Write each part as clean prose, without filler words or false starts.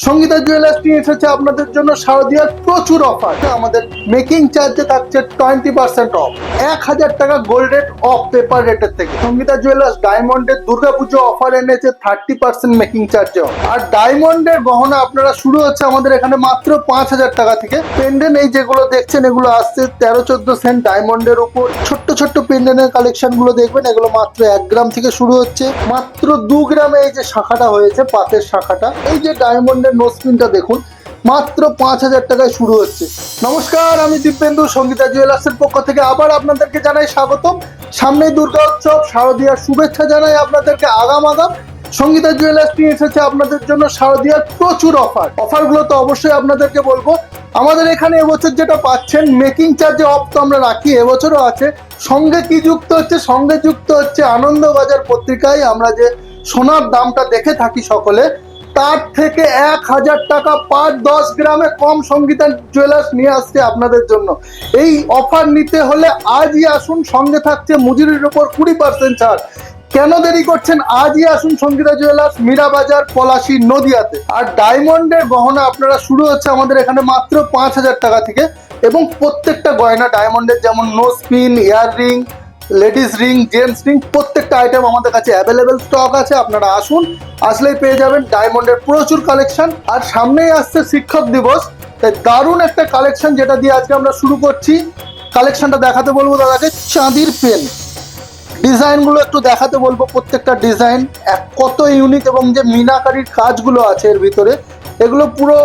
Sangeeta jewellers নিয়ে এসেছে আপনাদের জন্য শারদীয়ার প্রচুর অফার। আমাদের মেকিং চার্জে থাকছে 20% অফ, 1000 টাকা গোল্ড রেট অফ পেপার রেটের থেকে। সঙ্গীতা জুয়েলার্স ডায়মন্ডের দুর্গাপুজো অফার এনেছে 30% মেকিং চার্জে অফ। আর ডায়মন্ডের গহনা আপনারা শুরু হচ্ছে আমাদের এখানে মাত্র 5000 টাকা থেকে। পেন্ডেন্ট এই যেগুলো দেখছেন এগুলো আসছে 13-14 সেন্ট ডায়মন্ডের উপর। ছোট্ট ছোট্ট পেন্ডেন্টের কালেকশন গুলো দেখবেন, এগুলো মাত্র 1 গ্রাম থেকে শুরু হচ্ছে। মাত্র 2 গ্রামে এই যে শাখাটা হয়েছে, পাতের শাখাটা, এই যে ডায়মন্ডের নোজপিনটা দেখুন, মাত্র 5000 টাকায় শুরু হচ্ছে। নমস্কার, আমি দীপেন্দু, সঙ্গীতা জুয়েলার্সের পক্ষ থেকে আবার আপনাদেরকে জানাই স্বাগতম। সামনেই দুর্গা উৎসব, শারদীয়ার শুভেচ্ছা জানাই আপনাদেরকে আগাম। সঙ্গীতা জুয়েলার্স নিয়ে এসেছে আপনাদের জন্য শারদীয়ার প্রচুর অফারগুলো তো অবশ্যই আপনাদেরকে বলবো। আমাদের এখানে এবছর যেটা পাচ্ছেন, মেকিং চার্জে অফ তো আমরা রাখি, এবছরও আছে। সঙ্গে কি যুক্ত হচ্ছে? সঙ্গে যুক্ত হচ্ছে আনন্দবাজার পত্রিকায় আমরা যে সোনার দামটা দেখে থাকি সকলে, তার থেকে 1000 টাকা পার 10 গ্রামে কম সঙ্গীতা জুয়েলার্স নিয়ে আসছে আপনাদের জন্য। এই অফার নিতে হলে আজই আসুন, সঙ্গে থাকছে মজুরির উপর 20% ছাড়। কেন দেরি করছেন? আজই আসুন সঙ্গীতা জুয়েলার্স, মীরাবাজার, পলাশী, নদিয়াতে। আর ডায়মন্ডের গহনা আপনারা শুরু হচ্ছে আমাদের এখানে মাত্র 5000 টাকা থেকে, এবং প্রত্যেকটা গয়না ডায়মন্ডের, যেমন nose pin, earring, ladies ring, gents ring, প্রত্যেকটা আইটেম আমাদের কাছে অ্যাভেলেবেল স্টক আছে। আপনারা আসুন, আসলেই পেয়ে যাবেন ডায়মন্ডের প্রচুর কালেকশন। আর সামনেই আসছে শিক্ষক দিবস, তাই দারুণ একটা কালেকশন যেটা দিয়ে আজকে আমরা শুরু করছি। কালেকশনটা দেখাতে বলবো দাদাকে। চাঁদির পেন ডিজাইনগুলো একটু দেখাতে বলবো। প্রত্যেকটা ডিজাইন কত ইউনিক, এবং যে মিনাকারির কাজগুলো আছে এর ভিতরে, এগুলো পুরো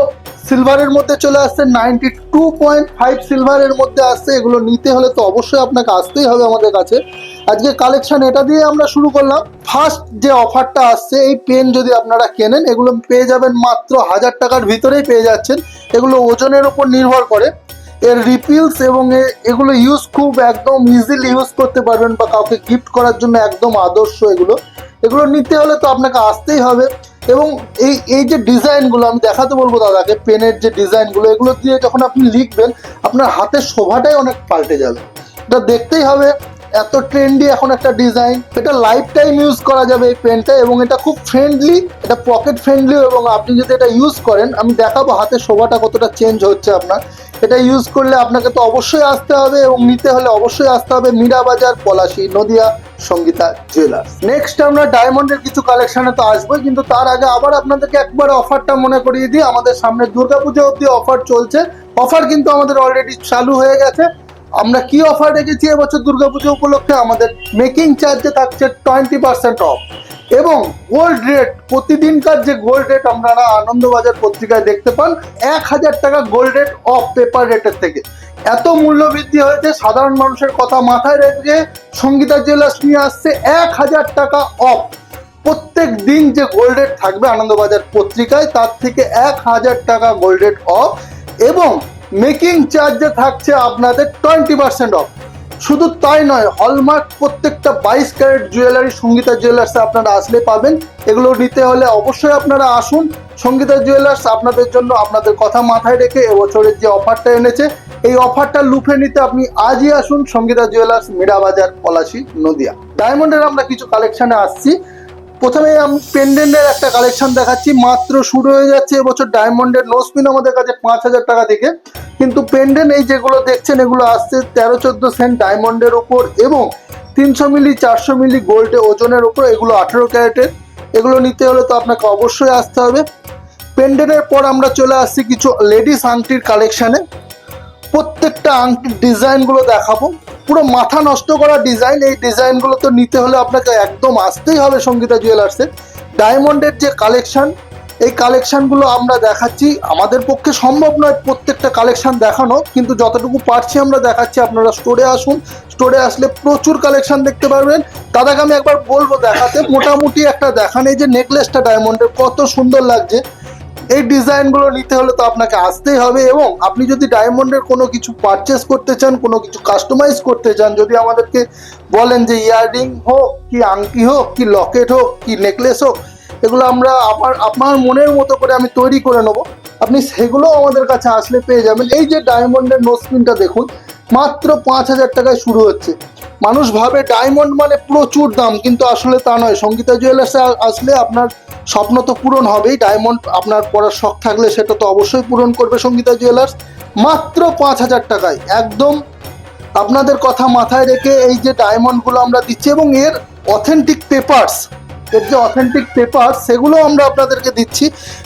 সিলভারের মধ্যে চলে আসছে। 92.5 সিলভারের মধ্যে আসছে। এগুলো নিতে হলে তো অবশ্যই আপনাকে আসতেই হবে আমাদের কাছে। আজকে কালেকশন এটা দিয়ে আমরা শুরু করলাম। ফার্স্ট যে অফারটা আসছে, এই পেন যদি আপনারা কেনেন, এগুলো পেয়ে যাবেন মাত্র 1000 টাকার ভিতরেই পেয়ে যাচ্ছেন। এগুলো ওজনের উপর নির্ভর করে। এর রিপিলস এবং এগুলো ইউজ খুব একদম ইজিলি ইউজ করতে পারবেন, বা কাউকে গিফট করার জন্য একদম আদর্শ। এগুলো নিতে হলে তো আপনাকে আসতেই হবে। এবং এই যে ডিজাইনগুলো আমি দেখাতে বলবো দাদাকে, পেনের যে ডিজাইনগুলো, এগুলো দিয়ে যখন আপনি লিখবেন, আপনার হাতের শোভাটাই অনেক পাল্টে যাবে। এটা দেখতেই হবে, এত ট্রেন্ডি এখন একটা ডিজাইন। এটা লাইফ টাইম ইউজ করা যাবে এই পেনটা, এবং এটা খুব ফ্রেন্ডলি, এটা পকেট ফ্রেন্ডলি। এবং আপনি যদি এটা ইউজ করেন, আমি দেখাবো হাতের শোভাটা কতটা চেঞ্জ হচ্ছে আপনার। এটা ইউজ করলে আপনাকে তো অবশ্যই আসতে হবে, এবং নিতে হলে অবশ্যই আসতে হবে মীরাবাজার, পলাশী, নদিয়া, সঙ্গীতা জুয়েলার্স। নেক্সট আমরা ডায়মন্ডের কিছু কালেকশনে তো আসবোই, কিন্তু তার আগে আবার আপনাদেরকে একবার অফারটা মনে করিয়ে দিই। আমাদের সামনে দুর্গাপুজো অবধি অফার চলছে। অফার কিন্তু আমাদের অলরেডি চালু হয়ে গেছে। আমরা কি অফার রেখেছি এবছর দুর্গাপুজো উপলক্ষে? আমাদের মেকিং চার্জে থাকছে 20% অফ, এবং গোল্ড রেট, প্রতিদিনকার যে গোল্ড রেট আপনারা আনন্দবাজার পত্রিকায় দেখতে পান, 1000 টাকা গোল্ড রেট অফ পেপার রেটের থেকে। এত মূল্য বৃদ্ধি হয়েছে, সাধারণ মানুষের কথা মাথায় রেখে সঙ্গীতা জুয়েলার্স নিয়ে আসছে 1000 টাকা অফ। প্রত্যেক দিন যে গোল্ড রেট থাকবে আনন্দবাজার পত্রিকায়, তার থেকে 1000 টাকা গোল্ড রেট অফ, এবং মেকিং চার্জে থাকছে আপনাদের 20% অফ। শুধু তাই নয়, হলমার্ক প্রত্যেকটা 22 ক্যারেট জুয়েলারি সঙ্গীতা জুয়েলার্সে আপনারা আসলে পাবেন। এগুলো নিতে হলে অবশ্যই আপনারা আসুন সঙ্গীতা জুয়েলার্স। আপনাদের জন্য, আপনাদের কথা মাথায় রেখে এবছরের যে অফারটা এনেছে, এই অফারটা লুফে নিতে আপনি আজই আসুন সঙ্গীতা জুয়েলার্স, মীরাবাজার, পলাশী, নদিয়া। ডায়মন্ডের আমরা কিছু কালেকশনে আসছি। প্রথমে আমি পেন্ডেন্টের একটা কালেকশন দেখাচ্ছি। মাত্র শুরু হয়ে যাচ্ছে এবছর ডায়মন্ডের নোজপিন আমাদের কাছে 5000 টাকা থেকে, কিন্তু পেন্ডেন্ট এই যেগুলো দেখছেন এগুলো আসছে 13-14 সেন্ট ডায়মন্ডের উপর, এবং 300 মিলি 400 মিলি গোল্ডে ওজনের উপর। এগুলো 18 ক্যারেটের। এগুলো নিতে হলে তো আপনাকে অবশ্যই আসতে হবে। পেন্ডেন্টের পর আমরা চলে আসছি কিছু লেডিস আংটির কালেকশানে। প্রত্যেকটা আংটির ডিজাইনগুলো দেখাবো, পুরো মাথা নষ্ট করা ডিজাইন। এই ডিজাইনগুলো তো নিতে হলে আপনাকে একদম আসতেই হবে সঙ্গীতা জুয়েলার্সে। ডায়মন্ডের যে কালেকশন, এই কালেকশনগুলো আমরা দেখাচ্ছি। আমাদের পক্ষে সম্ভব নয় প্রত্যেকটা কালেকশন দেখানো, কিন্তু যতটুকু পারছি আমরা দেখাচ্ছি। আপনারা স্টোরে আসুন, স্টোরে আসলে প্রচুর কালেকশন দেখতে পারবেন। দাদাকে আমি একবার বলবো দেখাতে, মোটামুটি একটা দেখান। এই যে নেকলেসটা ডায়মন্ডের, কত সুন্দর লাগছে। এই ডিজাইনগুলো নিতে হলে তো আপনাকে আসতেই হবে। এবং আপনি যদি ডায়মন্ডের কোনো কিছু পারচেস করতে চান, কোনো কিছু কাস্টমাইজ করতে চান, যদি আমাদেরকে বলেন যে ইয়াররিং হোক, কি আংটি হোক, কি লকেট হোক, কি নেকলেস হোক, এগুলো আমরা আপনার মনের মতো করে আমি তৈরি করে নেব। আপনি সেগুলো আমাদের কাছে আসলে পেয়ে যাবেন। এই যে ডায়মন্ডের নোজপিনটা দেখুন, মাত্র 5000 টাকায় শুরু হচ্ছে। মানুষ ভাবে ডায়মন্ড মানে প্রচুর দাম, কিন্তু আসলে তা নয়। সঙ্গীতা জুয়েলার্সে আসলে আপনার স্বপ্ন তো পূরণ হবেই, ডায়মন্ড আপনার পরার শখ থাকলে সেটা তো অবশ্যই পূরণ করবে সঙ্গীতা জুয়েলার্স। মাত্র 5,000 টাকায় একদম আপনাদের কথা মাথায় রেখে এই যে ডায়মন্ডগুলো আমরা দিচ্ছি, এবং এর অথেন্টিক পেপারস, এর যে অথেন্টিক পেপার সেগুলো আমরা আপনাদেরকে দিচ্ছি।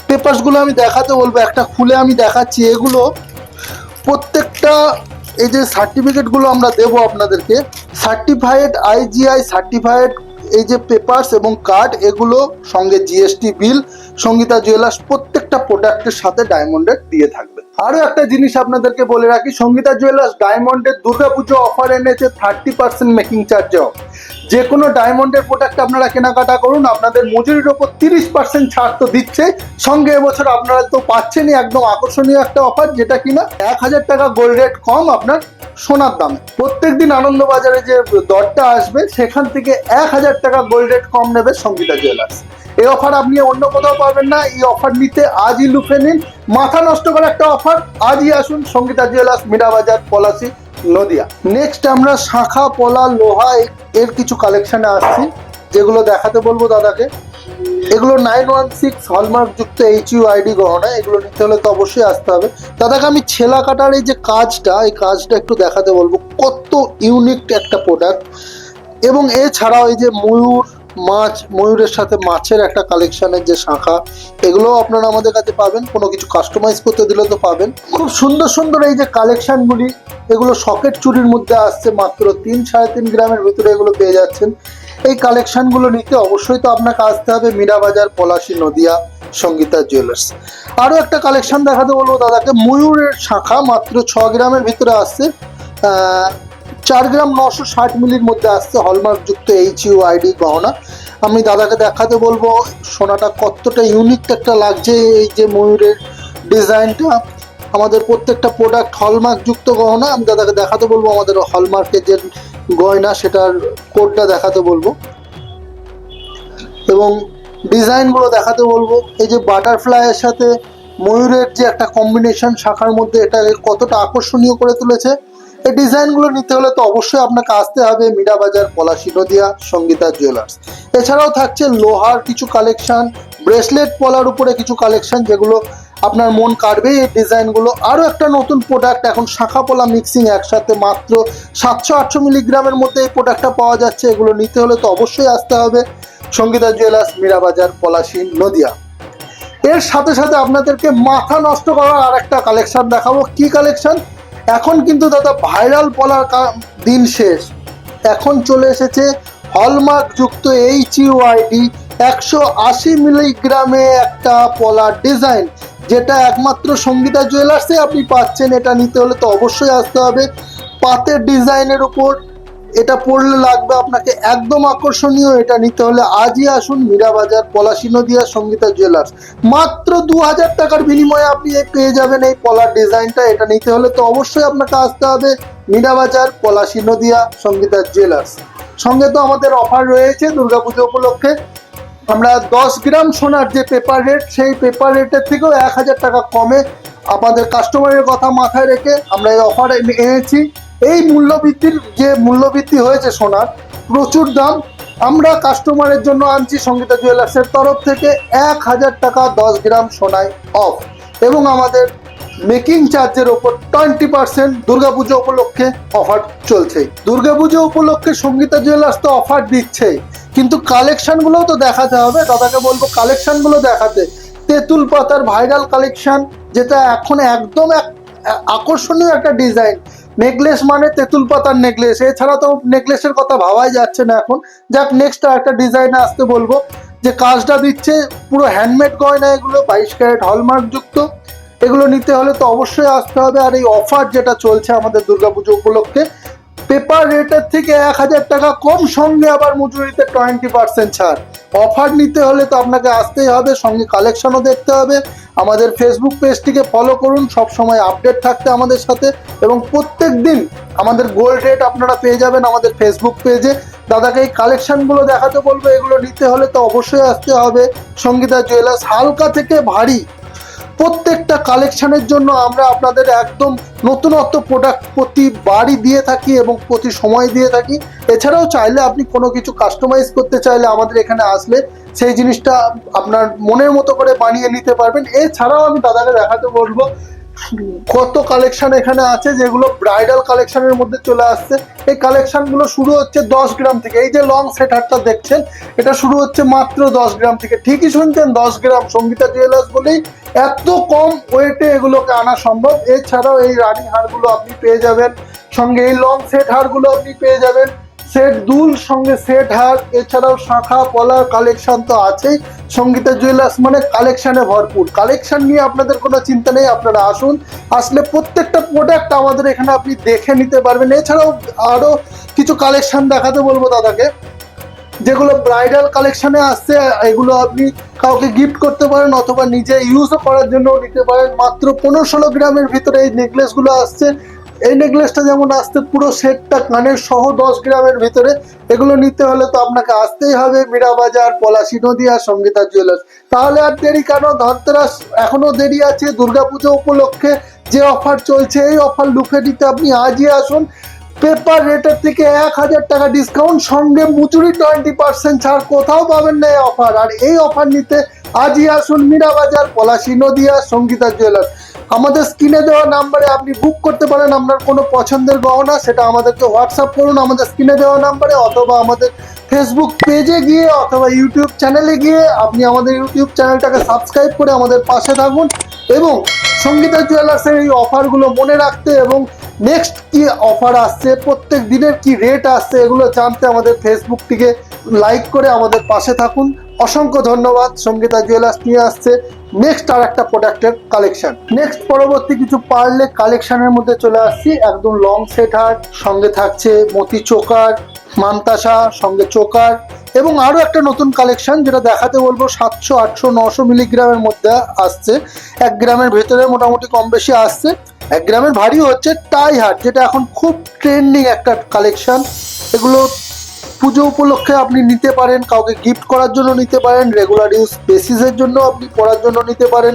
পেপারসগুলো আমি দেখাতে বলবো, একটা খুলে আমি দেখাচ্ছি। এগুলো প্রত্যেকটা এই যে সার্টিফিকেটগুলো আমরা দেবো আপনাদেরকে, সার্টিফাইড IGI সার্টিফাইড এই যে পেপারস এবং কার্ড, এগুলো সঙ্গে জিএসটি বিল সঙ্গীতা জুয়েলার্স প্রত্যেকটা প্রোডাক্টের সাথে ডায়মন্ডের দিয়ে থাকবে। আরও একটা জিনিস আপনাদেরকে বলে রাখি, সঙ্গীতা জুয়েলার্স ডায়মন্ডের দুর্গাপুজো অফার এনেছে 30% মেকিং চার্জে অফ। যে কোনো ডায়মন্ডের প্রোডাক্ট আপনারা কেনাকাটা করুন, আপনাদের মজুরির ওপর 30% ছাড় তো দিচ্ছে, সঙ্গে এবছর আপনারা তো পাচ্ছেনই একদম আকর্ষণীয় একটা অফার, যেটা কিনা 1,000 টাকা গোল্ড রেট কম আপনার সোনার দামে। প্রত্যেকদিন আনন্দবাজারে যে দরটা আসবে সেখান থেকে 1,000 টাকা গোল্ড রেট কম নেবে সঙ্গীতা জুয়েলার্স। এই অফার আপনি অন্য কোথাও পাবেন না। এই অফার নিতে আজই লুফে নিন, মাথা নষ্ট করা একটা অফার। আজই আসুন সঙ্গীতা জুয়েলার্স, মীরাবাজার, পলাশী, নদিয়া। নেক্সট আমরা শাখা, পলা, লোহা এর কিছু কালেকশনে আসছি, যেগুলো দেখাতে বলবো দাদাকে। এগুলো 916 হলমার্ক যুক্ত HUID গহনা, এগুলো নিতে হলে তো অবশ্যই আসতে হবে। দাদাকে আমি ছেলা কাটার এই যে কাজটা, এই কাজটা একটু দেখাতে বলবো, কত ইউনিক একটা প্রোডাক্ট। এবং এছাড়াও এই যে ময়ূর, মাছ, ময়ূরের সাথে মাছের একটা কালেকশনের যে শাখা, এগুলো আপনারা আমাদের কাছে পাবেন। কোনো কিছু কাস্টমাইজ করতে দিলে তো পাবেন। খুব সুন্দর সুন্দর এই যে কালেকশনগুলি, এগুলো সকেট চুরির মধ্যে আসছে, মাত্র 3-3.5 গ্রামের ভিতরে এগুলো পেয়ে যাচ্ছেন। এই কালেকশনগুলো নিতে অবশ্যই তো আপনাকে আসতে হবে মীরাবাজার, পলাশী, নদিয়া, সঙ্গীতা জুয়েলার্স। আরও একটা কালেকশন দেখাতে বলবো দাদাকে, ময়ূরের শাখা মাত্র 6 গ্রামের ভিতরে আসছে, 4 গ্রাম 960 মিলির মধ্যে আসছে, হলমার্ক যুক্ত HUID গহনা। আমি দাদাকে দেখাতে বলবো সোনাটা কতটা ইউনিক একটা লাগছে। এই যে ময়ূরের ডিজাইনটা, আমাদের প্রত্যেকটা প্রোডাক্ট হলমার্ক যুক্ত গহনা। আমি দাদাকে দেখাতে বলবো আমাদের হলমার্কের যে গয়না সেটার কোডটা দেখাতে বলবো, এবং ডিজাইনগুলো দেখাতে বলবো। এই যে বাটারফ্লাইয়ের সাথে ময়ূরের যে একটা কম্বিনেশন শাখার মধ্যে, এটাকে কতটা আকর্ষণীয় করে তুলেছে। এই ডিজাইনগুলো নিতে হলে তো অবশ্যই আপনাকে আসতে হবে মীরাবাজার, পলাশী, নদিয়া, সঙ্গীতা জুয়েলার্স। এছাড়াও থাকছে লোহার কিছু কালেকশন, ব্রেসলেট পলার উপরে কিছু কালেকশন, যেগুলো আপনার মন কাড়বে এই ডিজাইনগুলো। আরও একটা নতুন প্রোডাক্ট, এখন শাখা পলা মিক্সিং একসাথে মাত্র 700-800 মিলিগ্রামের মধ্যে এই প্রোডাক্টটা পাওয়া যাচ্ছে। এগুলো নিতে হলে তো অবশ্যই আসতে হবে সঙ্গীতা জুয়েলার্স, মীরাবাজার, পলাশী, নদিয়া। এর সাথে সাথে আপনাদেরকে মাথা নষ্ট করার আর একটা কালেকশন দেখাবো। কি কালেকশন? এখন কিন্তু দাদা ভাইরাল পলার দিন শেষ, এখন চলে এসেছে হলমার্ক যুক্ত HUID 180 মিলিগ্রামে একটা পলার ডিজাইন, যেটা একমাত্র সঙ্গীতা জুয়েলার্সে আপনি পাচ্ছেন। এটা নিতে হলে তো অবশ্যই আসতে হবে। পাতের ডিজাইনের উপর এটা পড়লে লাগবে আপনাকে একদম আকর্ষণীয়। এটা নিতে হলে আজই আসুন মীরাবাজার, পলাশী, নদিয়া, সঙ্গীতা জুয়েলার্স। মাত্র 2,000 টাকার বিনিময়ে আপনি পেয়ে যাবেন এই পলার ডিজাইনটা। এটা নিতে হলে তো অবশ্যই আপনাকে আসতে হবে মীরাবাজার, পলাশী, নদিয়া, সঙ্গীতা জুয়েলার্স। সঙ্গে তো আমাদের অফার রয়েছে দুর্গাপুজো উপলক্ষে। আমরা 10 গ্রাম সোনার যে পেপার রেট, সেই পেপার রেটের থেকেও 1,000 টাকা কমে আমাদের কাস্টমারের কথা মাথায় রেখে আমরা এই অফার এনেছি। এই মূল্যবৃদ্ধি হয়েছে সোনার, প্রচুর দাম, আমরা কাস্টমারের জন্য আনছি সঙ্গীতা জুয়েলার্সের তরফ থেকে 1,000 টাকা 10 গ্রাম সোনায় অফ, এবং আমাদের মেকিং চার্জের ওপর 20% দুর্গাপুজো উপলক্ষে অফার চলছে। দুর্গাপুজো উপলক্ষে সঙ্গীতা জুয়েলার্স তো অফার দিচ্ছে, কিন্তু কালেকশনগুলোও তো দেখাতে হবে। দাদাকে বলবো কালেকশনগুলো দেখাতে। তেঁতুল পাতার ভাইরাল কালেকশন, যেটা এখন একদম আকর্ষণীয় একটা ডিজাইন। নেকলেস মানে তেঁতুল পাতার নেকলেস, এছাড়া তো নেকলেসের কথা ভাবাই যাচ্ছে না এখন। যাক, নেক্সট একটা ডিজাইনে আসতে বলবো, যে কাজটা দিচ্ছে পুরো হ্যান্ডমেড গয়না, এগুলো 22 ক্যারেট হলমার্ক যুক্ত। এগুলো নিতে হলে তো অবশ্যই আসতে হবে। আর এই অফার যেটা চলছে আমাদের দুর্গাপুজো উপলক্ষে, পেপার রেটের থেকে 1,000 টাকা কম, সঙ্গে আবার মজুরিতে 20% ছাড়। অফার নিতে হলে তো আপনাকে আসতেই হবে, সঙ্গে কালেকশনও দেখতে হবে। আমাদের ফেসবুক পেজটিকে ফলো করুন, সব সময় আপডেট থাকতে আমাদের সাথে, এবং প্রত্যেক দিন আমাদের গোল্ড রেট আপনারা পেয়ে যাবেন আমাদের ফেসবুক পেজে। দাদাকে এই কালেকশনগুলো দেখাতে বলবো। এগুলো নিতে হলে তো অবশ্যই আসতে হবে সঙ্গীতা জুয়েলার্স। হালকা থেকে ভারী প্রত্যেকটা কালেকশনের জন্য আমরা আপনাদের একদম নতুনত্ব প্রোডাক্ট প্রতিবারই দিয়ে থাকি এবং প্রতি সময় দিয়ে থাকি। এছাড়াও চাইলে আপনি কোনো কিছু কাস্টমাইজ করতে চাইলে আমাদের এখানে আসলে সেই জিনিসটা আপনার মনের মতো করে বানিয়ে নিতে পারবেন। এছাড়াও আমি দাদাকে দেখাতে বলবো কত কালেকশন এখানে আছে যেগুলো ব্রাইডাল কালেকশনের মধ্যে চলে আসছে। এই কালেকশনগুলো শুরু হচ্ছে 10 গ্রাম থেকে। এই যে লং সেটারটা দেখছেন, এটা শুরু হচ্ছে মাত্র 10 গ্রাম থেকে। ঠিকই শুনছেন, 10 গ্রাম। সঙ্গীতা জুয়েলার্স বলেই এত কম ওয়েটে এগুলোকে আনা সম্ভব। এছাড়াও এই রানী হারগুলো আপনি পেয়ে যাবেন, সঙ্গে এই লং সেট হারগুলো আপনি পেয়ে যাবেন, সেট দুল সঙ্গে সেট হার। এছাড়াও শাখা পলার কালেকশন তো আছেই। সঙ্গীতা জুয়েলার্স মানে কালেকশনে ভরপুর। কালেকশন নিয়ে আপনাদের কোনো চিন্তা নেই, আপনারা আসুন। আসলে প্রত্যেকটা প্রোডাক্ট আমাদের এখানে আপনি দেখে নিতে পারবেন। এছাড়াও আরো কিছু কালেকশন দেখাতে বলবো দাদাকে, যেগুলো ব্রাইডাল কালেকশনে আসছে। এগুলো আপনি কাউকে গিফট করতে পারেন অথবা নিজে ইউজও করার জন্য নিতে পারেন। মাত্র 15-16 গ্রামের ভিতরে এই নেকলেসগুলো আসছে। এই নেকলেসটা যেমন আসছে পুরো সেটটা কানের সহ 10 গ্রামের ভিতরে। এগুলো নিতে হলে তো আপনাকে আসতেই হবে মীরাবাজার, পলাশী নদীয়া, সঙ্গীতা জুয়েলার্স। তাহলে আর দেরি কেন? ধনতেরাস এখনো দেরি আছে। দুর্গাপুজো উপলক্ষে যে অফার চলছে, এই অফার লুফে নিতে আপনি আজই আসুন। পেপার রেটের থেকে 1000 টাকা ডিসকাউন্ট, সঙ্গে মজুরি 20% ছাড়। কোথাও পাবেন না এই অফার। আর এই অফার নিতে আজই আসুন মীরাবাজার, পলাশী নদীয়া, সঙ্গীতা জুয়েলার্স। আমাদের স্ক্রিনে দেওয়া নাম্বারে আপনি বুক করতে পারেন আপনার কোনো পছন্দের গহনা, সেটা আমাদেরকে হোয়াটসঅ্যাপ করুন আমাদের স্ক্রিনে দেওয়া নাম্বারে, অথবা আমাদের ফেসবুক পেজে গিয়ে অথবা ইউটিউব চ্যানেলে গিয়ে আপনি আমাদের ইউটিউব চ্যানেলটাকে সাবস্ক্রাইব করে আমাদের পাশে থাকুন। এবং সঙ্গীতা জুয়েলার্সের এই অফারগুলো মনে রাখতে এবং নেক্সট কি অফার আসছে, প্রত্যেক দিনের কি রেট আসছে, এগুলো জানতে আমাদের ফেসবুকটিকে লাইক করে আমাদের পাশে থাকুন। অসংখ্য ধন্যবাদ। সঙ্গীতা জুয়েলার্স নিয়ে আসছে নেক্সট আর একটা প্রোডাক্টের কালেকশন। নেক্সট পরবর্তী কিছু পার্লে কালেকশনের মধ্যে চলে আসছি। একদম লং সেট হার, সঙ্গে থাকছে মতি চোকার, মান্তাসা, সঙ্গে চোকার, এবং আরও একটা নতুন কালেকশন যেটা দেখাতে বলবো 700, 800, 900 মিলিগ্রামের মধ্যে আসছে। 1 গ্রামের ভেতরে মোটামুটি কম বেশি আসছে। 1 গ্রামের ভারী হচ্ছে টাই হার, যেটা এখন খুব ট্রেন্ডিং একটা কালেকশন। এগুলো পুজো উপলক্ষে আপনি নিতে পারেন, কাউকে গিফট করার জন্য নিতে পারেন, রেগুলার ইউজ বেসিসের জন্য আপনি পরার জন্য নিতে পারেন।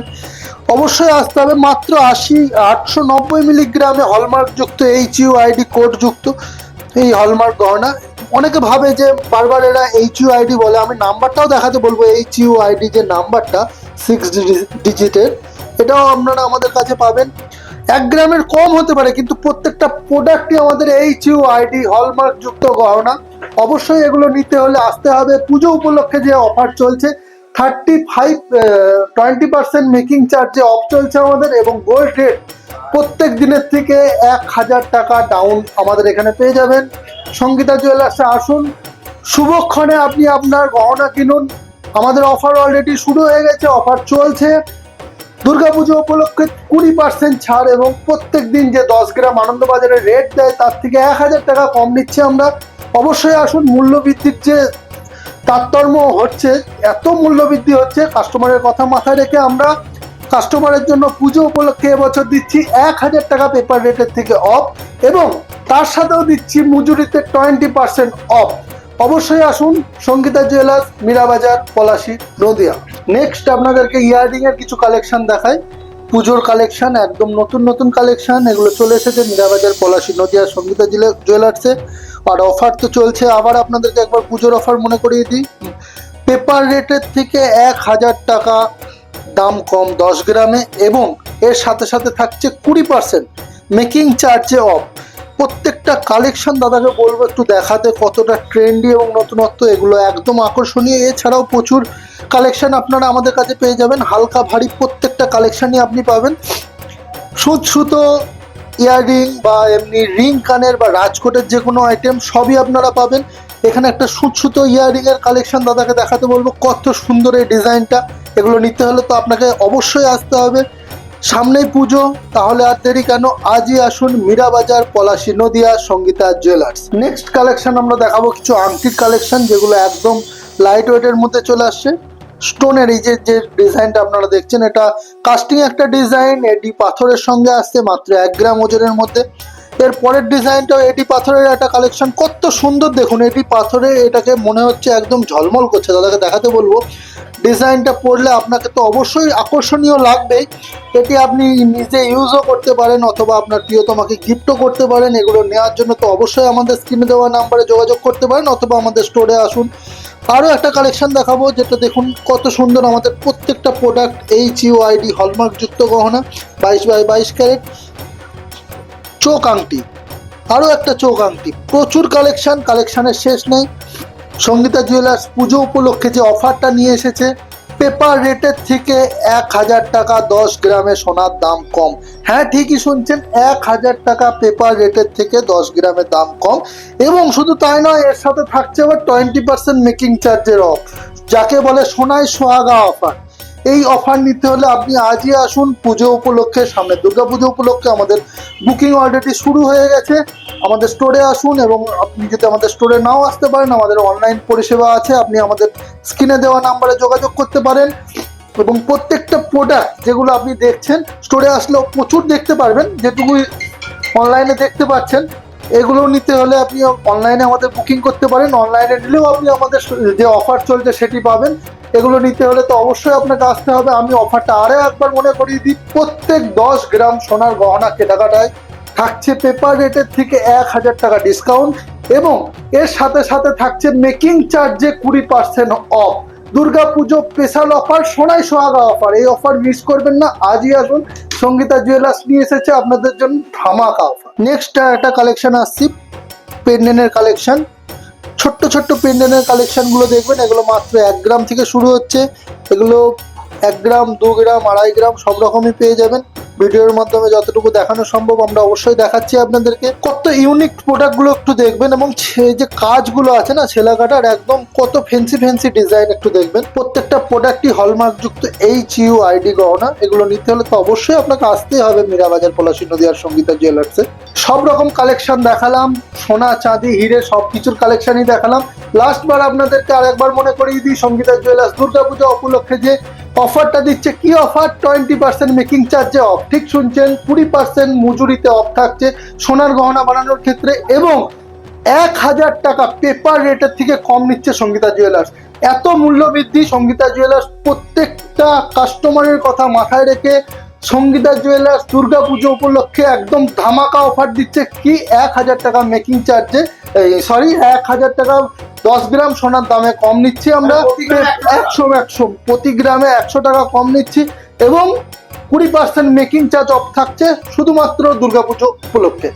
অবশ্যই আসতে হবে। মাত্র 890 মিলিগ্রামে হলমার্কযুক্ত HUID কোড যুক্ত এই হলমার্ক গহনা। অনেকে ভাবে যে বারবার এরা HUID বলে, আমি নাম্বারটাও দেখাতে বলবো। HUID যে নাম্বারটা 6 ডিজিটের, এটাও আপনারা আমাদের কাছে পাবেন। 1 গ্রামের কম হতে পারে, কিন্তু প্রত্যেকটা প্রোডাক্টই আমাদের HUID হলমার্ক যুক্ত গহনা। অবশ্যই এগুলো নিতে হলে আসতে হবে। পুজো উপলক্ষে যে অফার চলছে 20% মেকিং চার্জে অফ চলছে আমাদের, এবং গোল্ড রেট প্রত্যেক দিনের থেকে 1000 টাকা ডাউন আমাদের এখানে পেয়ে যাবেন। সঙ্গীতা জুয়েলার্সে আসুন, শুভক্ষণে আপনি আপনার গহনা কিনুন। আমাদের অফার অলরেডি শুরু হয়ে গেছে, অফার চলছে। দুর্গাপুজো উপলক্ষে 20% ছাড়, এবং প্রত্যেক দিন যে 10 গ্রাম আনন্দবাজারে রেট দেয় তার থেকে 1000 টাকা কম নিচ্ছে আমরা। অবশ্যই আসুন। মূল্যবৃদ্ধির যে তারতম্য হচ্ছে, এত মূল্যবৃদ্ধি হচ্ছে, কাস্টমারের কথা মাথায় রেখে আমরা কাস্টমারের জন্য পুজো উপলক্ষে এবছর দিচ্ছি 1000 টাকা পেপার রেটের থেকে অফ, এবং তার সাথেও দিচ্ছি মজুরিতে 20% অফ। অবশ্যই আসুন সঙ্গীতা জুয়েলার্স, মীরাবাজার, পলাশী, নদিয়া। নেক্সট আপনাদেরকে ইয়াররিং এর কিছু কালেকশন দেখাই। পুজোর কালেকশন, একদম নতুন নতুন কালেকশন। এগুলো চলে এসেছে মীরাবাজার, পলাশী, নদিয়া, সঙ্গীতা জুয়েলার্সে। আর অফার তো চলছে। আবার আপনাদেরকে একবার পুজোর অফার মনে করিয়ে দিই। পেপার রেটের থেকে 1000 টাকা দাম কম 10 গ্রামে, এবং এর সাথে সাথে থাকছে 20% মেকিং চার্জে অফ। প্রত্যেকটা কালেকশন দাদাকে বলবো একটু দেখাতে কতটা ট্রেন্ডি এবং নতুনত্ব। এগুলো একদম আকর্ষণীয়। এছাড়াও প্রচুর কালেকশন আপনারা আমাদের কাছে পেয়ে যাবেন। হালকা ভারী প্রত্যেকটা কালেকশনই আপনি পাবেন। সুতো, ইয়াররিং বা এমনি রিং কানের বা রাজকোটের যে কোনো আইটেম সবই আপনারা পাবেন এখানে। একটা সুতো ইয়াররিং এর কালেকশন দাদাকে দেখাতে বলবো। কত সুন্দর এই ডিজাইনটা। এগুলো নিতে হলে তো আপনাকে অবশ্যই আসতে হবে। সামনেই পুজো, তাহলে আর দেরি কেন? আজই আসুন Mirabazar, Palashi, Nadia, Sangeeta jewellers. Next collection আমরা দেখাবো কিছু আংটির কালেকশন, যেগুলো একদম লাইট ওয়েটের মধ্যে চলে আসছে। স্টোনের এই যে ডিজাইনটা আপনারা দেখছেন, এটা কাস্টিং একটা ডিজাইন। এটি পাথরের সঙ্গে আসছে, মাত্র 1 গ্রাম ওজনের মধ্যে। এর পরের ডিজাইনটাও এটি পাথরের একটা কালেকশন, কত সুন্দর দেখুন। এটি পাথরে এটাকে মনে হচ্ছে একদম ঝলমল করছে, দাদাকে দেখাতে বলবো। ডিজাইনটা পরলে আপনাকে তো অবশ্যই আকর্ষণীয় লাগবেই। এটি আপনি নিজে ইউজও করতে পারেন অথবা আপনার প্রিয়তমাকে গিফটও করতে পারেন। এগুলো নেওয়ার জন্য তো অবশ্যই আমাদের স্ক্রিনে দেওয়া নাম্বারে যোগাযোগ করতে পারেন অথবা আমাদের স্টোরে আসুন। আরও একটা কালেকশন দেখাবো, যেটা দেখুন কত সুন্দর। আমাদের প্রত্যেকটা প্রোডাক্ট HUID হলমার্কযুক্ত গহনা, 22x22 ক্যারেট। চোখ আংটি, আরও একটা চোখ আংটি, প্রচুর কালেকশানের শেষ নেই। সঙ্গীতা জুয়েলার্স পুজো উপলক্ষে যে অফারটা নিয়ে এসেছে, পেপার রেটের থেকে 1000 টাকা 10 গ্রামে সোনার দাম কম। হ্যাঁ, ঠিকই শুনছেন, 1000 টাকা পেপার রেটের থেকে 10 গ্রামের দাম কম। এবং শুধু তাই নয়, এর সাথে থাকছে আবার 20% মেকিং চার্জের অফ, যাকে বলে সোনায় সোহাগা অফার। এই অফার নিতে হলে আপনি আজই আসুন। পুজো উপলক্ষে, সামনে দুর্গা পুজো উপলক্ষে আমাদের বুকিং অলরেডি শুরু হয়ে গেছে। আমাদের স্টোরে আসুন, এবং আপনি যদি আমাদের স্টোরে নাও আসতে পারেন, আমাদের অনলাইন পরিষেবা আছে। আপনি আমাদের স্ক্রিনে দেওয়া নাম্বারে যোগাযোগ করতে পারেন। এবং প্রত্যেকটা প্রোডাক্ট যেগুলো আপনি দেখছেন, স্টোরে আসলেও প্রচুর দেখতে পারবেন, যেটুকু অনলাইনে দেখতে পাচ্ছেন। এগুলো নিতে হলে আপনি অনলাইনে আমাদের বুকিং করতে পারেন। অনলাইনে নিলেও আপনি আমাদের যে অফার চলছে সেটি পাবেন। এগুলো নিতে হলে তো অবশ্যই আপনাকে আসতে হবে। আমি অফারটা আরও একবার মনে করিয়ে দিই, প্রত্যেক 10 গ্রাম সোনার গহনা কেনাকাটায় থাকছে পেপার রেটের থেকে 1000 টাকা ডিসকাউন্ট, এবং এর সাথে সাথে থাকছে মেকিং চার্জে 20% অফ। দুর্গাপুজো স্পেশাল অফার, সোনায় সোহাগা অফার। এই অফার মিস করবেন না, আজই আসুন। সঙ্গীতা জুয়েলার্স নিয়ে এসেছে আপনাদের জন্য ধামাকা অফার। নেক্সট একটা কালেকশন আসছি, পেন্ডেন্টের কালেকশন। ছোট্ট ছোট্ট পেন্ডেন্টের কালেকশনগুলো দেখবেন, এগুলো মাত্র 1 গ্রাম থেকে শুরু হচ্ছে। এগুলো 1 গ্রাম, 2 গ্রাম, 2.5 গ্রাম সব রকমই পেয়ে যাবেন। ভিডিওর মাধ্যমে যতটুকু দেখানো সম্ভব আমরা অবশ্যই দেখাচ্ছি আপনাদেরকে। কত ইউনিক প্রোডাক্টগুলো একটু দেখবেন, এবং যে কাজগুলো আছে না ছেলা কাটার, একদম কত ফ্যান্সি ডিজাইন একটু দেখবেন। প্রত্যেকটা প্রোডাক্টই হলমার্কযুক্ত HUID গহনা। এগুলো নিতে হলে তো অবশ্যই আপনাকে আসতেই হবে মীরাবাজার, পলাশী নদী আর সঙ্গীতা জুয়েলার্সে। সব রকম কালেকশন দেখালাম, সোনা চাঁদি হিরে সব কিছুর কালেকশনই দেখালাম। লাস্টবার আপনাদেরকে আরেকবার মনে করিয়ে দিই, সঙ্গীতা জুয়েলার্স দুর্গাপূজা উপলক্ষে যে অফারটা দিচ্ছে, কি অফার? 20% মেকিং চার্জে অফ। ঠিক শুনছেন, 20% মজুরিতে অফ থাকছে সোনার গহনা বানানোর ক্ষেত্রে, এবং 1000 টাকা পেপার রেটের থেকে কম নিচ্ছে সঙ্গীতা জুয়েলার্স। এত মূল্য বৃদ্ধি, সঙ্গীতা জুয়েলার্স প্রত্যেকটা কাস্টমারের কথা মাথায় রেখে সঙ্গীতা জুয়েলার্স দুর্গাপুজো উপলক্ষে একদম ধামাকা অফার দিচ্ছে। কি 1000 টাকা মেকিং চার্জে, 1000 টাকা 10 গ্রাম সোনার দামে কম নিচ্ছি আমরা। 100 প্রতি গ্রামে 100 টাকা কম নিচ্ছি, এবং 20% মেকিং চার্জ অফ থাকছে শুধুমাত্র দুর্গাপুজো উপলক্ষে।